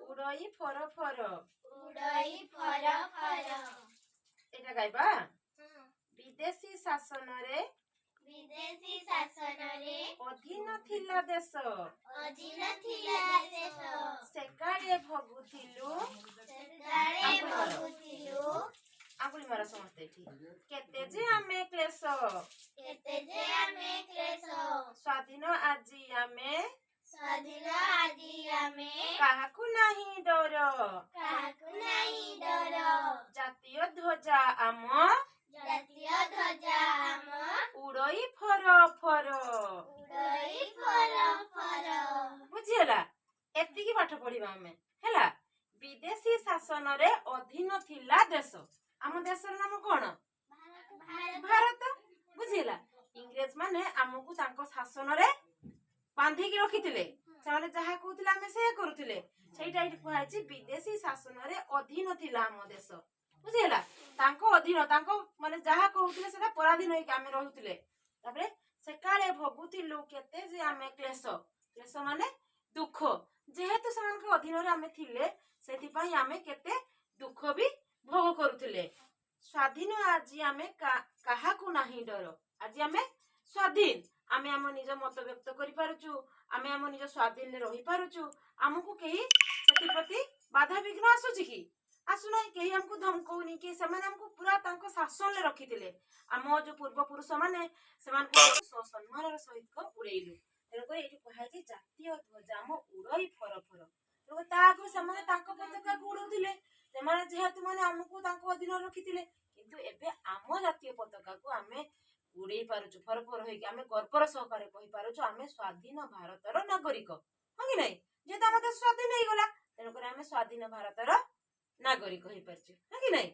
ଉଡ଼ଇ ଫର ଫର। ଏଟା ଗାଇବା। ବିଦେଶୀ ଶାସନରେ ଅଧୀନ ଥିଲା ଦେଶ। ସେକାଳେ ଭଗୁଥିଲୁ। ଆଙ୍ଗୁଳି ମାର ସମସ୍ତେ ଏଠି। କେତେ ଯେ ଆମେ କ୍ଲେଶ। ସ୍ୱାଧୀନ ଆଜି ଆମେ କାହାକୁ ନାହିଁ ଡର। ଜାତୀୟ ଧ୍ୱଜା ଆମ ଉଡ଼ଇ ଫର ଫର। ବୁଝିହେଲା? ଏତିକି ପାଠ ପଢିବା ଆମେ ହେଲା। ବିଦେଶୀ ଶାସନରେ ଅଧୀନ ଥିଲା ଦେଶ। ଆମ ଦେଶର ନାମ କଣ? ଭାରତ। ବୁଝିହେଲା? ଇଂରେଜ ମାନେ ଆମକୁ ତାଙ୍କ ଶାସନରେ ବାନ୍ଧିକି ରଖିଥିଲେ। ସେମାନେ ଯାହା କହୁଥିଲେ ଆମେ ସେଇଆ କରୁଥିଲେ। ସେଇଟା ଏଠି କୁହାଯାଇଛି ବିଦେଶୀ ଶାସନରେ ଅଧୀନ ଥିଲା ଆମ ଦେଶ। ବୁଝିହେଲା? ତାଙ୍କ ଅଧୀନ, ତାଙ୍କ ମାନେ ଯାହା କହୁଥିଲେ ସେଟା ପରାଧୀନ ହେଇକି ଆମେ ରହୁଥିଲେ। ତାପରେ ସେକାଳେ ଭଗୁଥିଲୁ କେତେ ଯେ ଆମେ କ୍ଲେଶ। କ୍ଲେଶ ମାନେ ଦୁଃଖ। ଯେହେତୁ ସେମାନଙ୍କ ଅଧୀନରେ ଆମେ ଥିଲେ ସେଥିପାଇଁ ଆମେ କେତେ ଦୁଃଖ ବି ଭୋଗ କରୁଥିଲେ। ସ୍ୱାଧୀନ ଆଜି ଆମେ କାହାକୁ ନାହିଁ ଡର। ଆଜି ଆମେ ସ୍ୱାଧୀନ। ଆମେ ଆମ ନିଜ ମତ ବ୍ୟକ୍ତ କରିପାରୁଛୁ। ଆମେ ଆମ ନିଜ ସ୍ୱାଧୀନରେ ରହିପାରୁଛୁ। ଆମକୁ କେହି ସେଥିପ୍ରତି ବାଧାବିଘ୍ନ ଆସୁଛି କି? ଆସୁନାହିଁ। କେହି ଆମକୁ ଧମକଉନି କି ସେମାନେ ଆମକୁ ପୁରା ତାଙ୍କ ଶାସନରେ ରଖିଥିଲେ। ଆମ ଯୋଉ ପୂର୍ବପୁରୁଷ ମାନେ ସେମାନଙ୍କୁ ସମ୍ମାନର ସହିତ ଉଡେଇଲୁ। ତେଣୁକରି ଏଇଠି କୁହାଯାଇଛି ଜାତୀୟ ଧ୍ୱଜା ଆମ ଉଡ଼ଇ ଫର ଫର। ତା ଆଗରୁ ସେମାନେ ତାଙ୍କ ପତାକାକୁ ଉଡଉଥିଲେ। ସେମାନେ ଯେହେତୁ ମାନେ ଆମକୁ ତାଙ୍କ ଅଧୀନରେ ରଖିଥିଲେ। କିନ୍ତୁ ଏବେ ଆମ ଜାତୀୟ ପତାକାକୁ ଆମେ ଉଡେଇ ପାରୁଛୁ ଫର ଫର ହେଇକି। ଆମେ ଗର୍ବର ସହକାରେ କହିପାରୁଛୁ ଆମେ ସ୍ୱାଧୀନ ଭାରତର ନାଗରିକ। ହଁ କି ନାଇଁ? ଯେହେତୁ ଆମ ଦେଶ ସ୍ୱାଧୀନ ହେଇଗଲା ତେଣୁକରି ଆମେ ସ୍ୱାଧୀନ ଭାରତର ନାଗରିକ ହେଇପାରିଛୁ। ହଁ କି ନାଇଁ?